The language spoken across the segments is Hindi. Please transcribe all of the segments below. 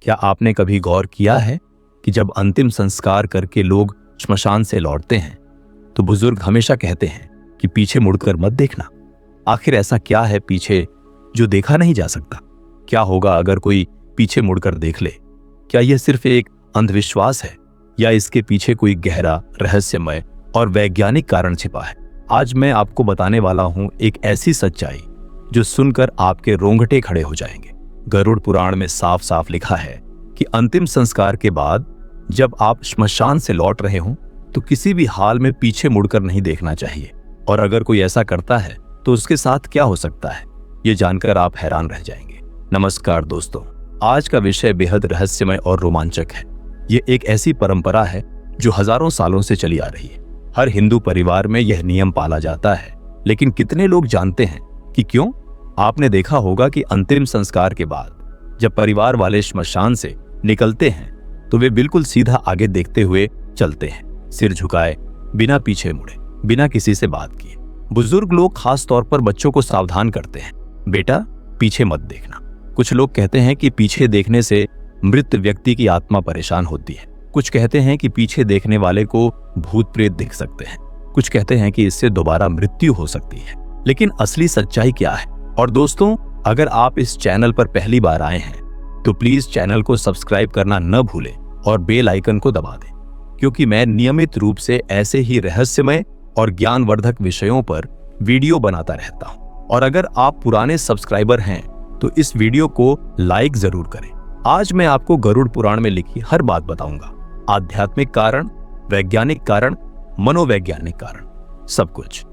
क्या आपने कभी गौर किया है कि जब अंतिम संस्कार करके लोग श्मशान से लौटते हैं तो बुजुर्ग हमेशा कहते हैं कि पीछे मुड़कर मत देखना। आखिर ऐसा क्या है पीछे जो देखा नहीं जा सकता? क्या होगा अगर कोई पीछे मुड़कर देख ले? क्या यह सिर्फ एक अंधविश्वास है या इसके पीछे कोई गहरा, रहस्यमय और वैज्ञानिक कारण छिपा है? आज मैं आपको बताने वाला हूं एक ऐसी सच्चाई जो सुनकर आपके रोंगटे खड़े हो जाएंगे। गरुड़ पुराण में साफ साफ लिखा है कि अंतिम संस्कार के बाद जब आप श्मशान से लौट रहे हों तो किसी भी हाल में पीछे मुड़कर नहीं देखना चाहिए। और अगर कोई ऐसा करता है तो उसके साथ क्या हो सकता है, ये जानकर आप हैरान रह जाएंगे। नमस्कार दोस्तों, आज का विषय बेहद रहस्यमय और रोमांचक है। ये एक ऐसी परंपरा है जो हजारों सालों से चली आ रही है। हर हिंदू परिवार में यह नियम पाला जाता है, लेकिन कितने लोग जानते हैं कि क्यों? आपने देखा होगा कि अंतिम संस्कार के बाद जब परिवार वाले श्मशान से निकलते हैं तो वे बिल्कुल सीधा आगे देखते हुए चलते हैं, सिर झुकाए, बिना पीछे मुड़े, बिना किसी से बात किए। बुजुर्ग लोग खास तौर पर बच्चों को सावधान करते हैं, बेटा पीछे मत देखना। कुछ लोग कहते हैं कि पीछे देखने से मृत व्यक्ति की आत्मा परेशान होती है। कुछ कहते हैं कि पीछे देखने वाले को भूत प्रेत दिख सकते हैं। कुछ कहते हैं कि इससे दोबारा मृत्यु हो सकती है। लेकिन असली सच्चाई क्या है? और दोस्तों, अगर आप इस चैनल पर पहली बार आए हैं तो प्लीज चैनल को सब्सक्राइब करना न भूलें और बेल आइकन को दबा दें, क्योंकि मैं नियमित रूप से ऐसे ही रहस्यमय और ज्ञानवर्धक विषयों पर वीडियो बनाता रहता हूं। और अगर आप पुराने सब्सक्राइबर हैं तो इस वीडियो को लाइक जरूर करें। आज मैं आपको गरुड़ पुराण में लिखी हर बात बताऊंगा। आध्यात्मिक कारण, वैज्ञानिक कारण, मनोवैज्ञानिक कारण, सब कुछ।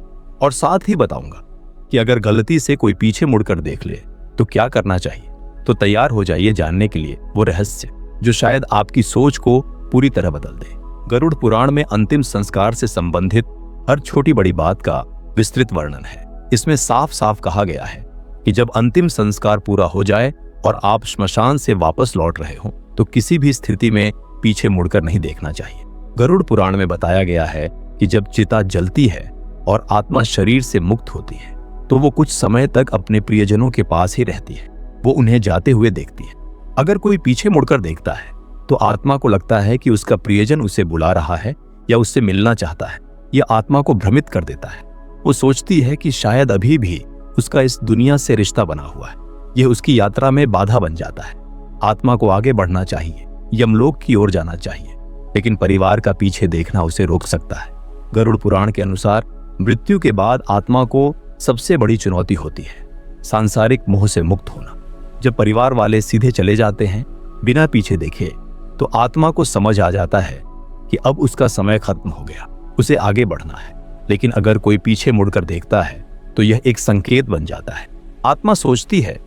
और साथ ही बताऊंगा कि अगर गलती से कोई पीछे मुड़कर देख ले तो क्या करना चाहिए। तो तैयार हो जाइए जानने के लिए वो रहस्य जो शायद आपकी सोच को पूरी तरह बदल दे। गरुड़ पुराण में अंतिम संस्कार से संबंधित हर छोटी बड़ी बात का विस्तृत वर्णन है। इसमें साफ साफ कहा गया है कि जब अंतिम संस्कार पूरा हो जाए और आप श्मशान से वापस लौट रहे हो तो किसी भी स्थिति में पीछे मुड़कर नहीं देखना चाहिए। गरुड़ पुराण में बताया गया है कि जब चिता जलती है और आत्मा शरीर से मुक्त होती है तो वो कुछ समय तक अपने प्रियजनों के पास ही रहती है। वो उन्हें जाते हुए देखती है। अगर कोई पीछे मुड़कर देखता है तो आत्मा को लगता है कि उसका प्रियजन उसे बुला रहा है या उससे मिलना चाहता है। यह आत्मा को भ्रमित कर देता है। वो सोचती है कि शायद अभी भी उसका इस दुनिया से रिश्ता बना हुआ है। यह उसकी यात्रा में बाधा बन जाता है। आत्मा को आगे बढ़ना चाहिए, यमलोक की ओर जाना चाहिए, लेकिन परिवार का पीछे देखना उसे रोक सकता है। गरुड़ पुराण के अनुसार मृत्यु के बाद आत्मा को सबसे बड़ी चुनौती होती है सांसारिक मोह से मुक्त होना। जब परिवार वाले सीधे चले जाते हैं बिना पीछे देखे तो आत्मा को समझ आ जाता है कि अब उसका समय खत्म हो गया, उसे आगे बढ़ना है। लेकिन अगर कोई पीछे मुड़कर देखता है तो यह एक संकेत बन जाता है। आत्मा सोचती है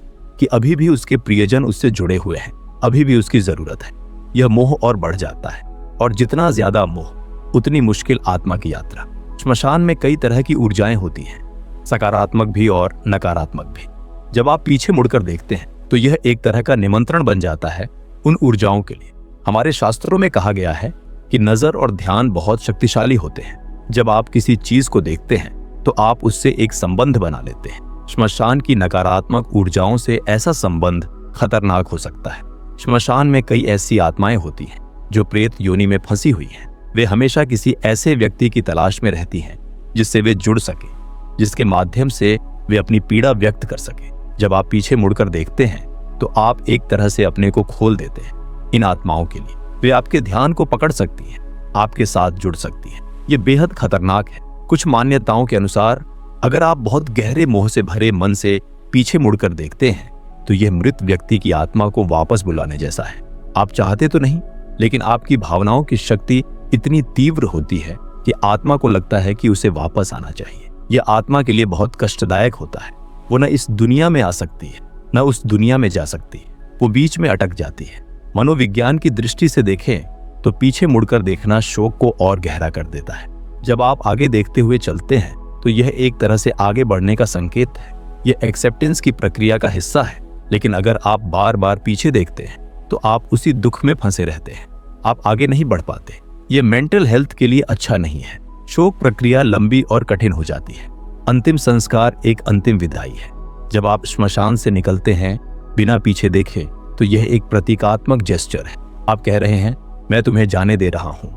कि अभी भी उसके प्रियजन उससे जुड़े हुए हैं, अभी भी उसकी जरूरत है। यह मोह और बढ़ जाता है, और जितना ज्यादा मोह उतनी मुश्किल आत्मा की यात्रा। श्मशान में कई तरह की ऊर्जाएं होती हैं, सकारात्मक भी और नकारात्मक भी। जब आप पीछे मुड़कर देखते हैं तो यह एक तरह का निमंत्रण बन जाता है उन ऊर्जाओं के लिए। हमारे शास्त्रों में कहा गया है कि नजर और ध्यान बहुत शक्तिशाली होते हैं। जब आप किसी चीज को देखते हैं तो आप उससे एक संबंध बना लेते हैं। श्मशान की नकारात्मक ऊर्जाओं से ऐसा संबंध खतरनाक हो सकता है। श्मशान में कई ऐसी आत्माएं होती हैं जो प्रेत योनि में फंसी हुई हैं। वे हमेशा किसी ऐसे व्यक्ति की तलाश में रहती हैं जिससे वे जुड़ सके, जिसके माध्यम से वे अपनी पीड़ा व्यक्त कर सके। जब आप पीछे मुड़कर देखते हैं तो आप एक तरह से अपने को खोल देते हैं इन आत्माओं के लिए। वे आपके ध्यान को पकड़ सकती हैं, आपके साथ जुड़ सकती हैं। ये बेहद खतरनाक है। कुछ मान्यताओं के अनुसार अगर आप बहुत गहरे मोह से भरे मन से पीछे मुड़कर देखते हैं तो यह मृत व्यक्ति की आत्मा को वापस बुलाने जैसा है। आप चाहते तो नहीं, लेकिन आपकी भावनाओं की शक्ति इतनी तीव्र होती है कि आत्मा को लगता है कि उसे वापस आना चाहिए। यह आत्मा के लिए बहुत कष्टदायक होता है। वो न इस दुनिया में आ सकती है, न उस दुनिया में जा सकती है। वो बीच में अटक जाती है। मनोविज्ञान की दृष्टि से देखें तो पीछे मुड़कर देखना शोक को और गहरा कर देता है। जब आप आगे देखते हुए चलते हैं तो यह एक तरह से आगे बढ़ने का संकेत है। यह एक्सेप्टेंस की प्रक्रिया का हिस्सा है। लेकिन अगर आप बार बार पीछे देखते हैं तो आप उसी दुख में फंसे रहते हैं। आप आगे नहीं बढ़ पाते। यह मेंटल हेल्थ के लिए अच्छा नहीं है। शोक प्रक्रिया लंबी और कठिन हो जाती है। अंतिम संस्कार एक अंतिम विदाई है। जब आप श्मशान से निकलते हैं बिना पीछे देखे तो यह एक प्रतीकात्मक जेस्चर है। आप कह रहे हैं मैं तुम्हें जाने दे रहा हूं,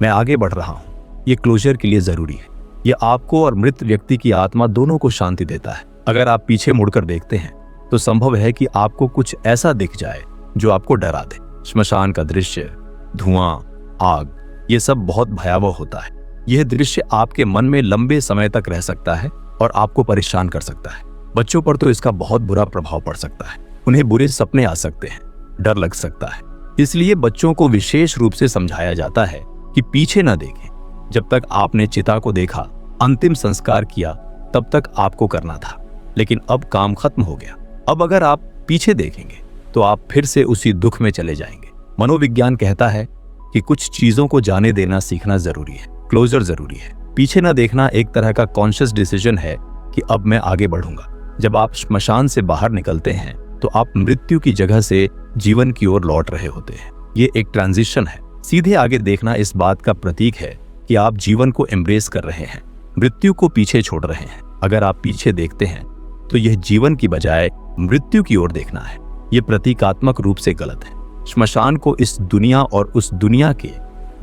मैं आगे बढ़ रहा हूं। ये क्लोजर के लिए जरूरी है। यह आपको और मृत व्यक्ति की आत्मा दोनों को शांति देता है। अगर आप पीछे मुड़कर देखते हैं तो संभव है कि आपको कुछ ऐसा दिख जाए जो आपको डरा दे। श्मशान का दृश्य, धुआं, आग, ये सब बहुत भयावह होता है। यह दृश्य आपके मन में लंबे समय तक रह सकता है और आपको परेशान कर सकता है। बच्चों पर तो इसका बहुत बुरा प्रभाव पड़ सकता है। उन्हें बुरे सपने आ सकते हैं, डर लग सकता है। इसलिए बच्चों को विशेष रूप से समझाया जाता है कि पीछे न देखें। जब तक आपने चिता को देखा, अंतिम संस्कार किया, तब तक आपको करना था, लेकिन अब काम खत्म हो गया। अब अगर आप पीछे देखेंगे तो आप फिर से उसी दुख में चले जाएंगे। मनोविज्ञान कहता है कि कुछ चीजों को जाने देना सीखना जरूरी है, क्लोजर जरूरी है। पीछे न देखना एक तरह का कॉन्शियस डिसीजन है कि अब मैं आगे बढ़ूंगा। जब आप श्मशान से बाहर निकलते हैं तो आप मृत्यु की जगह से जीवन की ओर लौट रहे होते हैं। ये एक ट्रांजिशन है। सीधे आगे देखना इस बात का प्रतीक है कि आप जीवन को एम्ब्रेस कर रहे हैं, मृत्यु को पीछे छोड़ रहे हैं। अगर आप पीछे देखते हैं तो यह जीवन की बजाय मृत्यु की ओर देखना है। यह प्रतीकात्मक रूप से गलत है। श्मशान को इस दुनिया और उस दुनिया के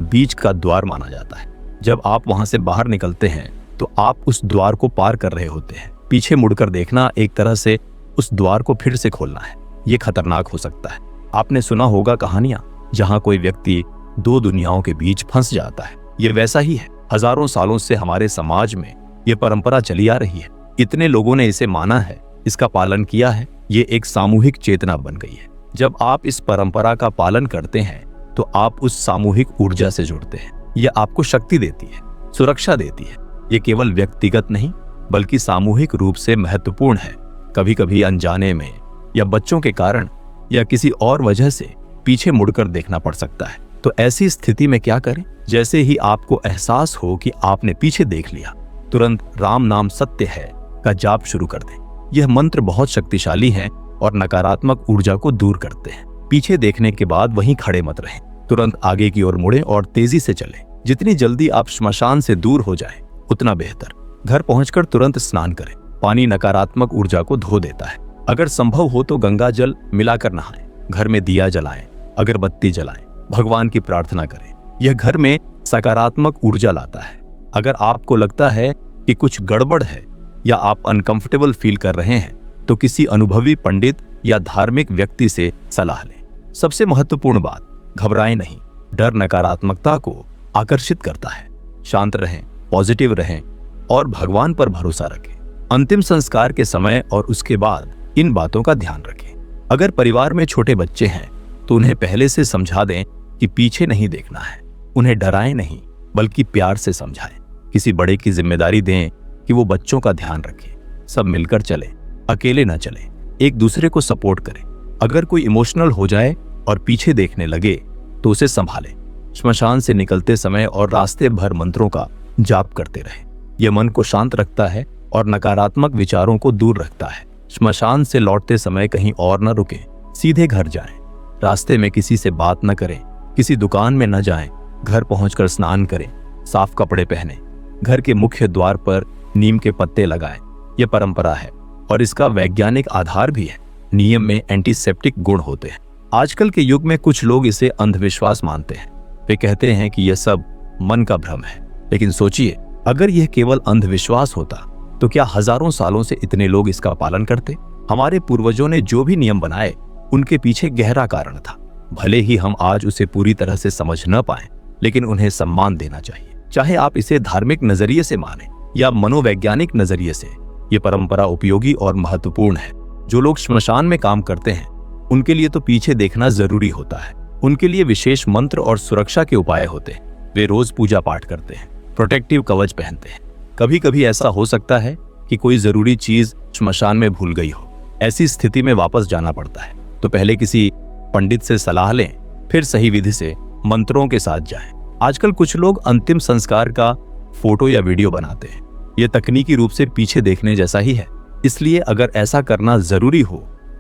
बीच का द्वार माना जाता है। जब आप वहां से बाहर निकलते हैं तो आप उस द्वार को पार कर रहे होते हैं। पीछे मुड़कर देखना एक तरह से उस द्वार को फिर से खोलना है। यह खतरनाक हो सकता है। आपने सुना होगा कहानियां जहां कोई व्यक्ति दो दुनियाओं के बीच फंस जाता है। ये वैसा ही है। हजारों सालों से हमारे समाज में यह परंपरा चली आ रही है। इतने लोगों ने इसे माना है, इसका पालन किया है। ये एक सामूहिक चेतना बन गई है। जब आप इस परंपरा का पालन करते हैं तो आप उस सामूहिक ऊर्जा से जुड़ते हैं। यह आपको शक्ति देती है, सुरक्षा देती है। ये केवल व्यक्तिगत नहीं बल्कि सामूहिक रूप से महत्वपूर्ण है। कभी कभी अनजाने में या बच्चों के कारण या किसी और वजह से पीछे मुड़कर देखना पड़ सकता है। तो ऐसी स्थिति में क्या करें? जैसे ही आपको एहसास हो कि आपने पीछे देख लिया, तुरंत राम नाम सत्य है का जाप शुरू कर दें। यह मंत्र बहुत शक्तिशाली है और नकारात्मक ऊर्जा को दूर करते हैं। पीछे देखने के बाद वहीं खड़े मत रहें, तुरंत आगे की ओर मुड़ें और तेजी से चलें। जितनी जल्दी आप श्मशान से दूर हो जाएं, उतना बेहतर। घर पहुंचकर तुरंत स्नान करें। पानी नकारात्मक ऊर्जा को धो देता है। अगर संभव हो तो गंगा जल मिलाकर नहाएं। घर में दिया जलाएं, अगरबत्ती जलाएं, भगवान की प्रार्थना करें। यह घर में सकारात्मक ऊर्जा लाता है। अगर आपको लगता है कि कुछ गड़बड़ है या आप अनकंफर्टेबल फील कर रहे हैं तो किसी अनुभवी पंडित या धार्मिक व्यक्ति से सलाह लें। सबसे महत्वपूर्ण बात, घबराएं नहीं। डर नकारात्मकता को आकर्षित करता है। शांत रहें, पॉजिटिव रहें और भगवान पर भरोसा रखें। अंतिम संस्कार के समय और उसके बाद इन बातों का ध्यान रखें। अगर परिवार में छोटे बच्चे हैं तो उन्हें पहले से समझा दें कि पीछे नहीं देखना है। उन्हें डराएं नहीं बल्कि प्यार से समझाएं। किसी बड़े की जिम्मेदारी दें कि वो बच्चों का ध्यान रखे। सब मिलकर चलें, अकेले न चलें, एक दूसरे को सपोर्ट करें। अगर कोई इमोशनल हो जाए और पीछे देखने लगे तो उसे संभालें। श्मशान से निकलते समय और रास्ते भर मंत्रों का जाप करते रहें। यह मन को शांत रखता है और नकारात्मक विचारों को दूर रखता है। श्मशान से लौटते समय कहीं और न रुकें, सीधे घर जाएं। रास्ते में किसी से बात न करें, किसी दुकान में न जाएं। घर पहुंचकर स्नान करें, साफ कपड़े पहनें। घर के मुख्य द्वार पर नीम के पत्ते लगाएं। यह परंपरा है और इसका वैज्ञानिक आधार भी है। नीम में एंटीसेप्टिक गुण होते हैं। आजकल के युग में कुछ लोग इसे अंधविश्वास मानते हैं। वे कहते हैं कि यह सब मन का भ्रम है। लेकिन सोचिए, अगर यह केवल अंधविश्वास होता तो क्या हजारों सालों से इतने लोग इसका पालन करते? हमारे पूर्वजों ने जो भी नियम बनाए उनके पीछे गहरा कारण था। भले ही हम आज उसे पूरी तरह से समझ न पाए, लेकिन उन्हें सम्मान देना चाहिए। चाहे आप इसे धार्मिक नजरिए से माने या मनोवैज्ञानिक नजरिए से, ये परंपरा उपयोगी और महत्वपूर्ण है। जो लोग श्मशान में काम करते हैं उनके लिए तो पीछे देखना जरूरी होता है। उनके लिए विशेष मंत्र और सुरक्षा के उपाय होते हैं। वे रोज पूजा पाठ करते हैं, प्रोटेक्टिव कवच पहनते हैं। कभी कभी ऐसा हो सकता है कि कोई जरूरी चीज श्मशान में भूल गई हो। ऐसी स्थिति में वापस जाना पड़ता है तो पहले किसी पंडित से सलाह लें, फिर सही विधि से मंत्रों के साथ जाएं। आजकल कुछ लोग अंतिम संस्कार का फोटो या वीडियो बनाते हैं। यह तकनीकी रूप से पीछे देखने जैसा ही है। इसलिए अगर ऐसा करना जरूरी हो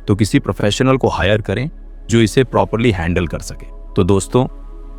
तो किसी प्रोफेशनल को हायर करें जो इसे प्रॉपर्ली हैंडल कर सके। तो दोस्तों,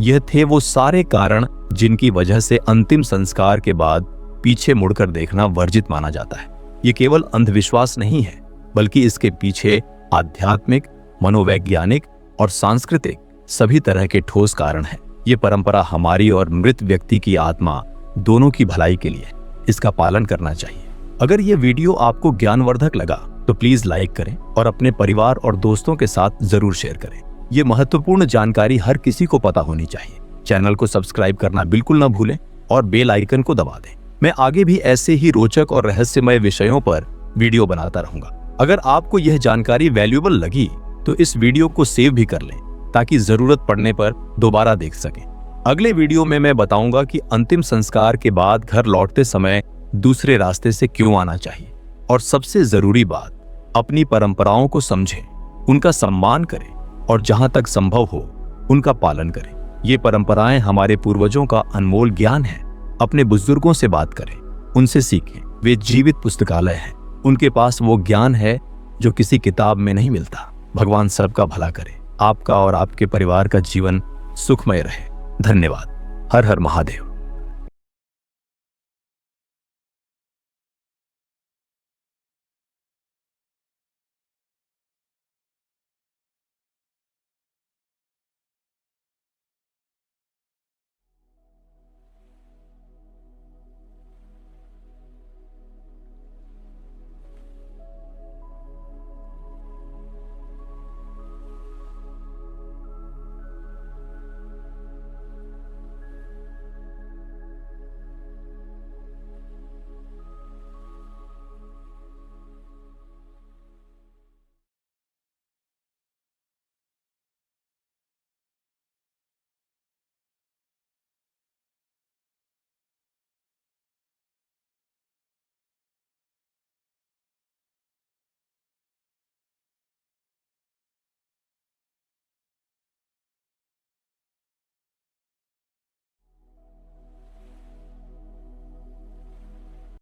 यह थे वो सारे कारण जिनकी वजह से अंतिम संस्कार के बाद पीछे मुड़कर देखना वर्जित माना जाता है। ये केवल अंधविश्वास नहीं है, बल्कि इसके पीछे आध्यात्मिक, मनोवैज्ञानिक और सांस्कृतिक सभी तरह के ठोस कारण है। ये परंपरा हमारी और मृत व्यक्ति की आत्मा दोनों की भलाई के लिए इसका पालन करना चाहिए। अगर ये वीडियो आपको ज्ञानवर्धक लगा तो प्लीज लाइक करें और अपने परिवार और दोस्तों के साथ जरूर शेयर करें। ये महत्वपूर्ण जानकारी हर किसी को पता होनी चाहिए। चैनल को सब्सक्राइब करना बिल्कुल ना भूलें और बेल आइकन को दबा दें। मैं आगे भी ऐसे ही रोचक और रहस्यमय विषयों पर वीडियो बनाता रहूंगा। अगर आपको यह जानकारी वैल्यूएबल लगी तो इस वीडियो को सेव भी कर लें ताकि जरूरत पड़ने पर दोबारा देख सकें। अगले वीडियो में मैं बताऊंगा कि अंतिम संस्कार के बाद घर लौटते समय दूसरे रास्ते से क्यों आना चाहिए। और सबसे जरूरी बात, अपनी परंपराओं को समझें, उनका सम्मान करें और जहां तक संभव हो उनका पालन करें। ये परंपराएं हमारे पूर्वजों का अनमोल ज्ञान है। अपने बुजुर्गों से बात करें, उनसे सीखें। वे जीवित पुस्तकालय हैं। उनके पास वो ज्ञान है जो किसी किताब में नहीं मिलता। भगवान सबका भला करे। आपका और आपके परिवार का जीवन सुखमय रहे। धन्यवाद। हर हर महादेव।